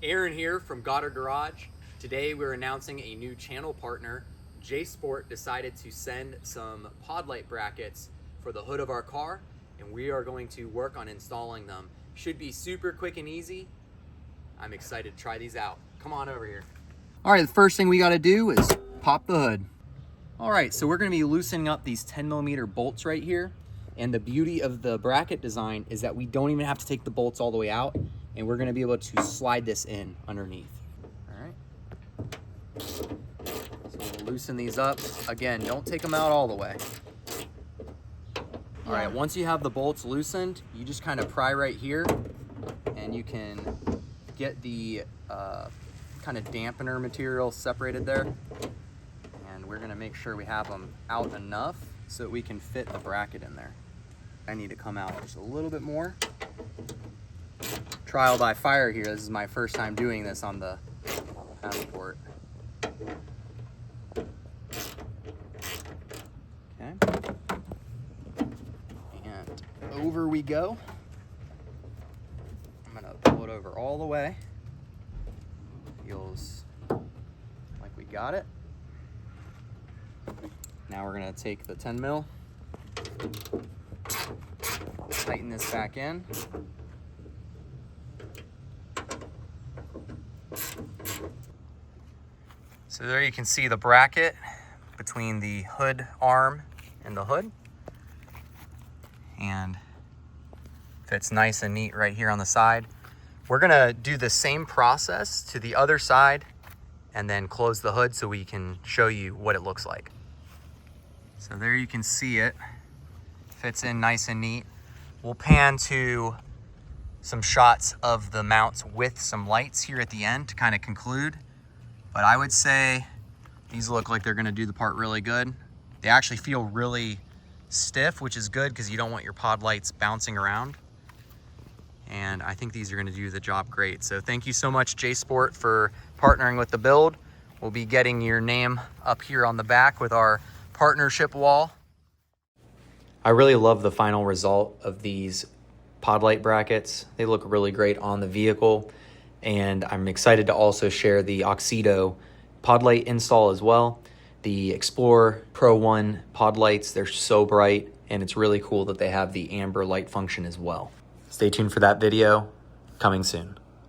Aaron here from Goddard Garage. Today we're announcing a new channel partner. JSPORT decided to send some pod light brackets for the hood of our car, and we are going to work on installing them. Should be super quick and easy. I'm excited to try these out. Come on over here. All right, the first thing we got to do is pop the hood. All right, so we're going to be loosening up these 10mm bolts right here. And the beauty of the bracket design is that we don't even have to take the bolts all the way out, and we're going to be able to slide this in underneath. All right. So we'll loosen these up. Again, don't take them out all the way. All right, once you have the bolts loosened, you just kind of pry right here, and you can get the kind of dampener material separated there. And we're gonna make sure we have them out enough so that we can fit the bracket in there. I need to come out just a little bit more. Trial by fire here. This is my first time doing this on the Passport. Okay. And over we go. I'm gonna pull it over all the way. Feels like we got it. Now we're gonna take the 10mm, tighten this back in. So there you can see the bracket between the hood arm and the hood. And fits nice and neat right here on the side. We're gonna do the same process to the other side and then close the hood so we can show you what it looks like. So there you can see it. Fits in nice and neat. We'll pan to some shots of the mounts with some lights here at the end to kind of conclude. But I would say these look like they're gonna do the part really good. They actually feel really stiff, which is good because you don't want your pod lights bouncing around. And I think these are gonna do the job great. So thank you so much, JSPORT, for partnering with the build. We'll be getting your name up here on the back with our partnership wall. I really love the final result of these pod light brackets. They look really great on the vehicle. And I'm excited to also share the Oxido pod light install as well. The Explorer Pro 1 pod lights, they're so bright, and it's really cool that they have the amber light function as well. Stay tuned for that video, coming soon.